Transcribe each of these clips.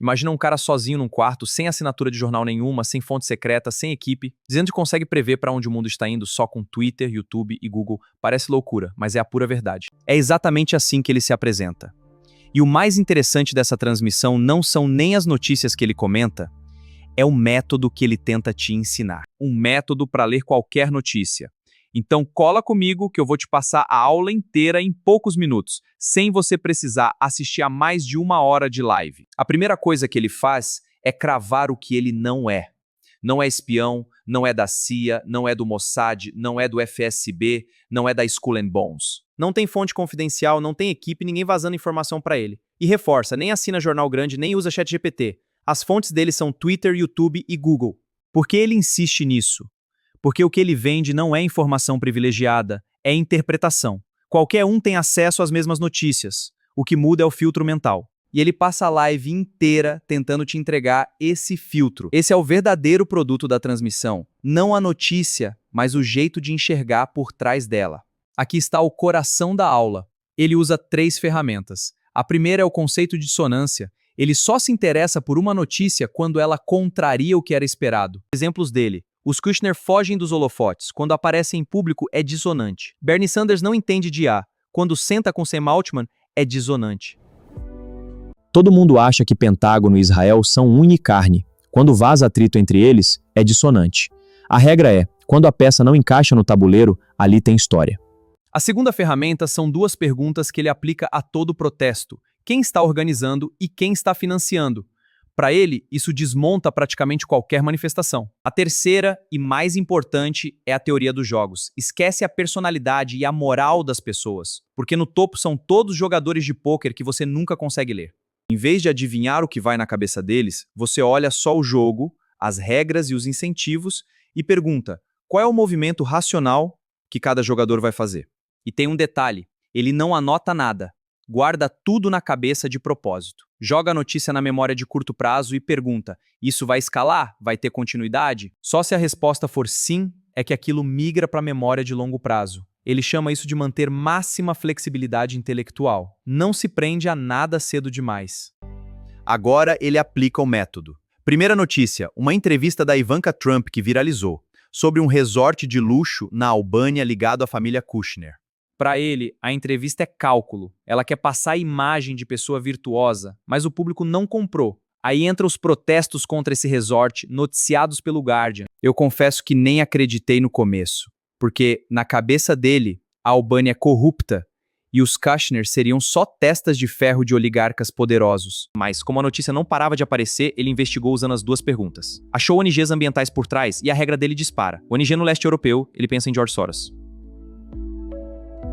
Imagina um cara sozinho num quarto, sem assinatura de jornal nenhuma, sem fonte secreta, sem equipe, dizendo que consegue prever para onde o mundo está indo só com Twitter, YouTube e Google. Parece loucura, mas é a pura verdade. É exatamente assim que ele se apresenta. E o mais interessante dessa transmissão não são nem as notícias que ele comenta, é o método que ele tenta te ensinar. Um método para ler qualquer notícia. Então cola comigo que eu vou te passar a aula inteira em poucos minutos, sem você precisar assistir a mais de 1 hora de live. A primeira coisa que ele faz é cravar o que ele não é. Não é espião, não é da CIA, não é do Mossad, não é do FSB, não é da Skull and Bones. Não tem fonte confidencial, não tem equipe, ninguém vazando informação para ele. E reforça, nem assina jornal grande, nem usa ChatGPT. As fontes dele são Twitter, YouTube e Google. Por que ele insiste nisso? Porque o que ele vende não é informação privilegiada, é interpretação. Qualquer um tem acesso às mesmas notícias. O que muda é o filtro mental. E ele passa a live inteira tentando te entregar esse filtro. Esse é o verdadeiro produto da transmissão. Não a notícia, mas o jeito de enxergar por trás dela. Aqui está o coração da aula. Ele usa 3 ferramentas. A primeira é o conceito de dissonância. Ele só se interessa por uma notícia quando ela contraria o que era esperado. Exemplos dele. Os Kushner fogem dos holofotes. Quando aparecem em público, é dissonante. Bernie Sanders não entende de IA. Quando senta com Sam Altman, é dissonante. Todo mundo acha que Pentágono e Israel são unha e carne. Quando vaza atrito entre eles, é dissonante. A regra é, quando a peça não encaixa no tabuleiro, ali tem história. A segunda ferramenta são 2 perguntas que ele aplica a todo protesto. Quem está organizando e quem está financiando? Para ele, isso desmonta praticamente qualquer manifestação. A terceira e mais importante é a teoria dos jogos. Esquece a personalidade e a moral das pessoas, porque no topo são todos jogadores de pôquer que você nunca consegue ler. Em vez de adivinhar o que vai na cabeça deles, você olha só o jogo, as regras e os incentivos e pergunta qual é o movimento racional que cada jogador vai fazer. E tem um detalhe, ele não anota nada. Guarda tudo na cabeça de propósito. Joga a notícia na memória de curto prazo e pergunta, isso vai escalar? Vai ter continuidade? Só se a resposta for sim, é que aquilo migra para a memória de longo prazo. Ele chama isso de manter máxima flexibilidade intelectual. Não se prende a nada cedo demais. Agora ele aplica o método. Primeira notícia, uma entrevista da Ivanka Trump que viralizou, sobre um resort de luxo na Albânia ligado à família Kushner. Para ele, a entrevista é cálculo. Ela quer passar a imagem de pessoa virtuosa, mas o público não comprou. Aí entra os protestos contra esse resort, noticiados pelo Guardian. Eu confesso que nem acreditei no começo, porque na cabeça dele, a Albânia é corrupta e os Kushner seriam só testas de ferro de oligarcas poderosos. Mas, como a notícia não parava de aparecer, ele investigou usando as 2 perguntas. Achou ONGs ambientais por trás e a regra dele dispara. ONG no leste europeu, ele pensa em George Soros.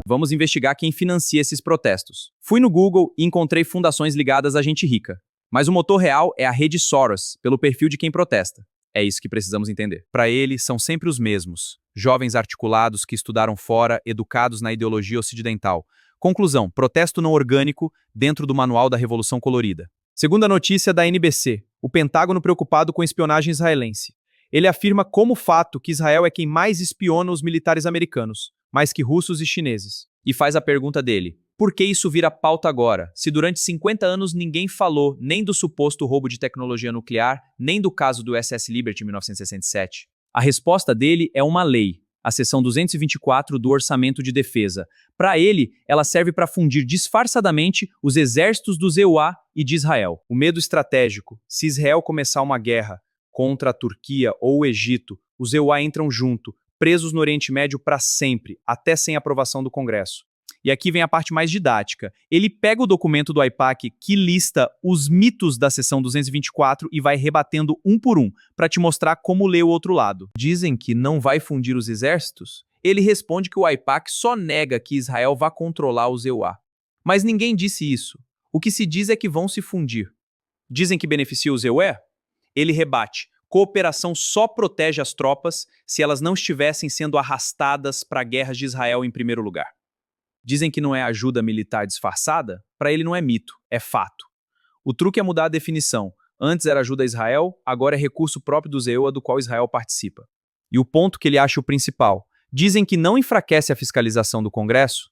Vamos investigar quem financia esses protestos. Fui no Google e encontrei fundações ligadas a gente rica. Mas o motor real é a rede Soros, pelo perfil de quem protesta. É isso que precisamos entender. Para ele, são sempre os mesmos. Jovens articulados que estudaram fora, educados na ideologia ocidental. Conclusão, protesto não orgânico dentro do manual da Revolução Colorida. Segunda notícia da NBC, o Pentágono preocupado com espionagem israelense. Ele afirma como fato que Israel é quem mais espiona os militares americanos, mais que russos e chineses. E faz a pergunta dele, por que isso vira pauta agora, se durante 50 anos ninguém falou nem do suposto roubo de tecnologia nuclear, nem do caso do SS Liberty em 1967? A resposta dele é uma lei, a seção 224 do Orçamento de Defesa. Para ele, ela serve para fundir disfarçadamente os exércitos do EUA e de Israel. O medo estratégico, se Israel começar uma guerra contra a Turquia ou o Egito, os EUA entram junto, presos no Oriente Médio para sempre, até sem aprovação do Congresso. E aqui vem a parte mais didática. Ele pega o documento do AIPAC que lista os mitos da seção 224 e vai rebatendo um por um, para te mostrar como ler o outro lado. Dizem que não vai fundir os exércitos? Ele responde que o AIPAC só nega que Israel vá controlar os EUA. Mas ninguém disse isso. O que se diz é que vão se fundir. Dizem que beneficia os EUA? Ele rebate. Cooperação só protege as tropas se elas não estivessem sendo arrastadas para guerras de Israel em primeiro lugar. Dizem que não é ajuda militar disfarçada? Para ele não é mito, é fato. O truque é mudar a definição. Antes era ajuda a Israel, agora é recurso próprio do EUA do qual Israel participa. E o ponto que ele acha o principal. Dizem que não enfraquece a fiscalização do Congresso?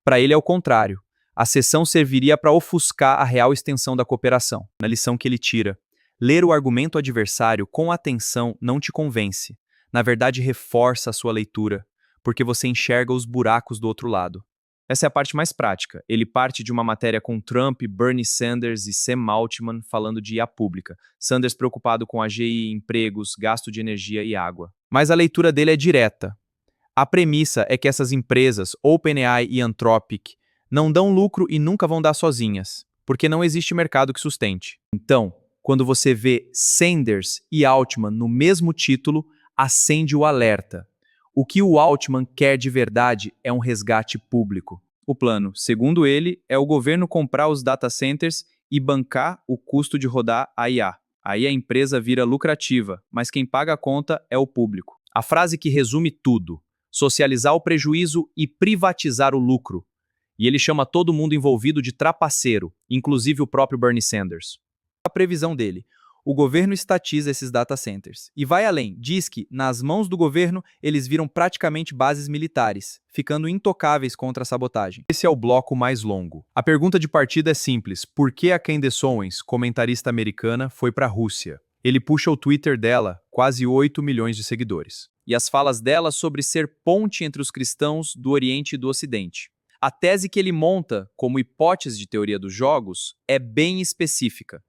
Para ele é o contrário. A sessão serviria para ofuscar a real extensão da cooperação. Na lição que ele tira, ler o argumento adversário com atenção não te convence. Na verdade, reforça a sua leitura, porque você enxerga os buracos do outro lado. Essa é a parte mais prática. Ele parte de uma matéria com Trump, Bernie Sanders e Sam Altman falando de IA pública. Sanders preocupado com AGI, empregos, gasto de energia e água. Mas a leitura dele é direta. A premissa é que essas empresas, OpenAI e Anthropic, não dão lucro e nunca vão dar sozinhas, porque não existe mercado que sustente. Então, quando você vê Sanders e Altman no mesmo título, acende o alerta. O que o Altman quer de verdade é um resgate público. O plano, segundo ele, é o governo comprar os data centers e bancar o custo de rodar a IA. Aí a empresa vira lucrativa, mas quem paga a conta é o público. A frase que resume tudo: socializar o prejuízo e privatizar o lucro. E ele chama todo mundo envolvido de trapaceiro, inclusive o próprio Bernie Sanders. A previsão dele: o governo estatiza esses data centers. E vai além, diz que, nas mãos do governo, eles viram praticamente bases militares, ficando intocáveis contra a sabotagem. Esse é o bloco mais longo. A pergunta de partida é simples: por que a Candace Owens, comentarista americana, foi para a Rússia? Ele puxa o Twitter dela, quase 8 milhões de seguidores. E as falas dela sobre ser ponte entre os cristãos do Oriente e do Ocidente. A tese que ele monta, como hipótese de teoria dos jogos, é bem específica.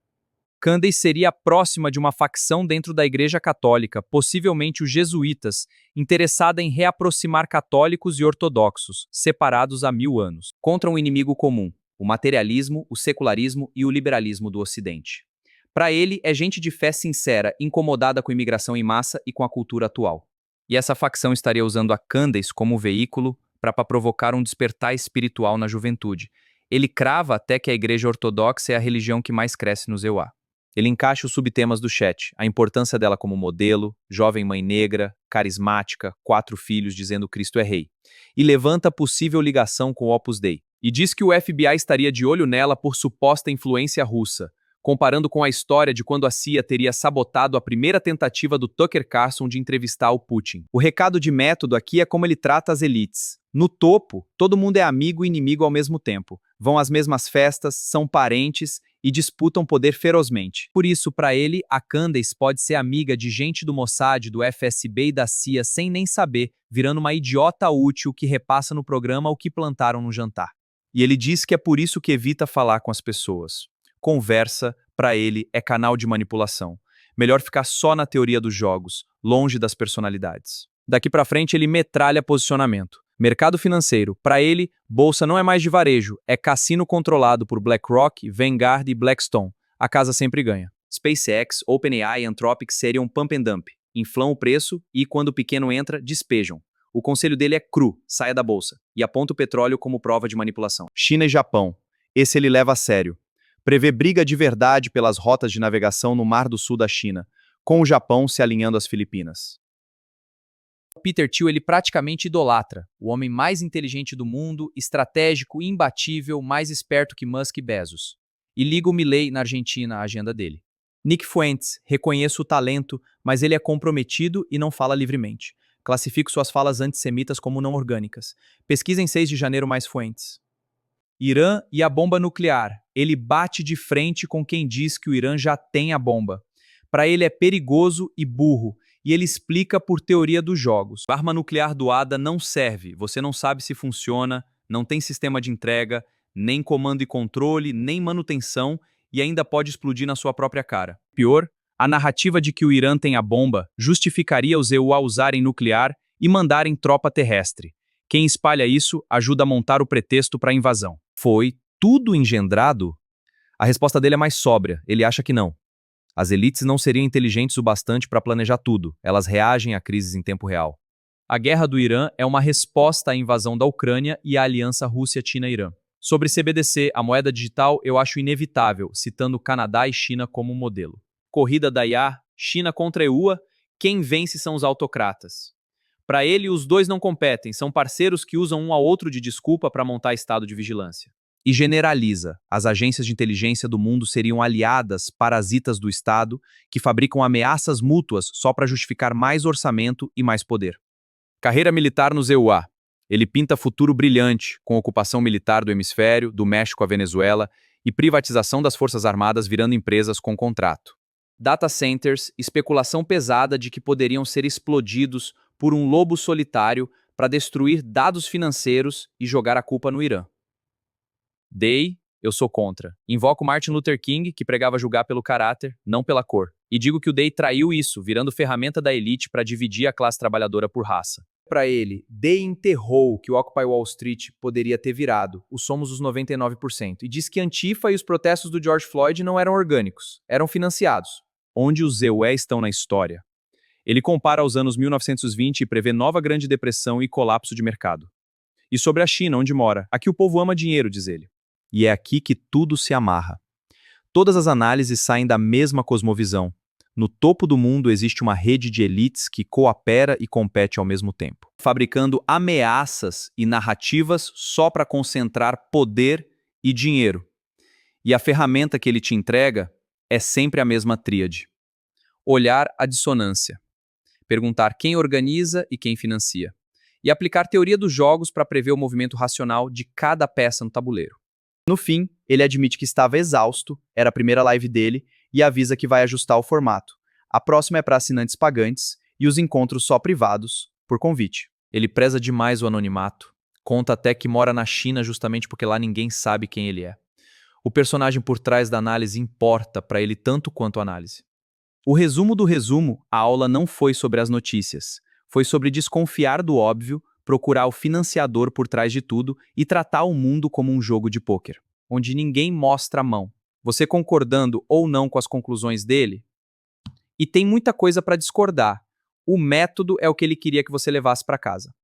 Candace seria a próxima de uma facção dentro da Igreja Católica, possivelmente os jesuítas, interessada em reaproximar católicos e ortodoxos, separados há 1000 anos, contra um inimigo comum: o materialismo, o secularismo e o liberalismo do Ocidente. Para ele, é gente de fé sincera, incomodada com a imigração em massa e com a cultura atual. E essa facção estaria usando a Candace como veículo para provocar um despertar espiritual na juventude. Ele crava até que a Igreja Ortodoxa é a religião que mais cresce no EUA. Ele encaixa os subtemas do chat: a importância dela como modelo, jovem mãe negra, carismática, 4 filhos dizendo Cristo é rei. E levanta possível ligação com o Opus Dei. E diz que o FBI estaria de olho nela por suposta influência russa, comparando com a história de quando a CIA teria sabotado a primeira tentativa do Tucker Carlson de entrevistar o Putin. O recado de método aqui é como ele trata as elites. No topo, todo mundo é amigo e inimigo ao mesmo tempo. Vão às mesmas festas, são parentes e disputam poder ferozmente. Por isso, para ele, a Candace pode ser amiga de gente do Mossad, do FSB e da CIA sem nem saber, virando uma idiota útil que repassa no programa o que plantaram no jantar. E ele diz que é por isso que evita falar com as pessoas. Conversa, para ele, é canal de manipulação. Melhor ficar só na teoria dos jogos, longe das personalidades. Daqui para frente, ele metralha posicionamento. Mercado financeiro. Para ele, bolsa não é mais de varejo, é cassino controlado por BlackRock, Vanguard e Blackstone. A casa sempre ganha. SpaceX, OpenAI e Anthropic seriam pump and dump. Inflam o preço e, quando o pequeno entra, despejam. O conselho dele é cru: saia da bolsa. E aponta o petróleo como prova de manipulação. China e Japão. Esse ele leva a sério. Prevê briga de verdade pelas rotas de navegação no Mar do Sul da China, com o Japão se alinhando às Filipinas. Peter Thiel ele praticamente idolatra, o homem mais inteligente do mundo, estratégico, imbatível, mais esperto que Musk e Bezos. E liga o Milei na Argentina à agenda dele. Nick Fuentes: reconheço o talento, mas ele é comprometido e não fala livremente. Classifico suas falas antissemitas como não orgânicas. Pesquisa em 6 de janeiro mais Fuentes. Irã e a bomba nuclear. Ele bate de frente com quem diz que o Irã já tem a bomba. Para ele é perigoso e burro, e ele explica por teoria dos jogos. A arma nuclear doada não serve, você não sabe se funciona, não tem sistema de entrega, nem comando e controle, nem manutenção, e ainda pode explodir na sua própria cara. Pior, a narrativa de que o Irã tem a bomba justificaria os EUA usarem nuclear e mandarem tropa terrestre. Quem espalha isso ajuda a montar o pretexto para a invasão. Foi tudo engendrado? A resposta dele é mais sóbria, ele acha que não. As elites não seriam inteligentes o bastante para planejar tudo, elas reagem a crises em tempo real. A guerra do Irã é uma resposta à invasão da Ucrânia e à aliança Rússia-China-Irã. Sobre CBDC, a moeda digital, eu acho inevitável, citando Canadá e China como modelo. Corrida da IA, China contra a EUA, quem vence são os autocratas. Para ele, os dois não competem, são parceiros que usam um ao outro de desculpa para montar estado de vigilância. E generaliza: as agências de inteligência do mundo seriam aliadas parasitas do Estado que fabricam ameaças mútuas só para justificar mais orçamento e mais poder. Carreira militar nos EUA. Ele pinta futuro brilhante, com ocupação militar do hemisfério, do México à Venezuela e privatização das Forças Armadas virando empresas com contrato. Data centers, especulação pesada de que poderiam ser explodidos por um lobo solitário para destruir dados financeiros e jogar a culpa no Irã. Day, eu sou contra. Invoco Martin Luther King, que pregava julgar pelo caráter, não pela cor. E digo que o Day traiu isso, virando ferramenta da elite para dividir a classe trabalhadora por raça. Para ele, Day enterrou que o Occupy Wall Street poderia ter virado o Somos os 99% e diz que Antifa e os protestos do George Floyd não eram orgânicos, eram financiados. Onde os EUE estão na história? Ele compara aos anos 1920 e prevê nova Grande Depressão e colapso de mercado. E sobre a China, onde mora? Aqui o povo ama dinheiro, diz ele. E é aqui que tudo se amarra. Todas as análises saem da mesma cosmovisão. No topo do mundo existe uma rede de elites que coopera e compete ao mesmo tempo, fabricando ameaças e narrativas só para concentrar poder e dinheiro. E a ferramenta que ele te entrega é sempre a mesma tríade. Olhar a dissonância. Perguntar quem organiza e quem financia. E aplicar teoria dos jogos para prever o movimento racional de cada peça no tabuleiro. No fim, ele admite que estava exausto, era a primeira live dele, e avisa que vai ajustar o formato. A próxima é para assinantes pagantes e os encontros só privados, por convite. Ele preza demais o anonimato, conta até que mora na China justamente porque lá ninguém sabe quem ele é. O personagem por trás da análise importa para ele tanto quanto a análise. O resumo do resumo, a aula não foi sobre as notícias. Foi sobre desconfiar do óbvio, procurar o financiador por trás de tudo e tratar o mundo como um jogo de pôquer, onde ninguém mostra a mão. Você concordando ou não com as conclusões dele? E tem muita coisa para discordar. O método é o que ele queria que você levasse para casa.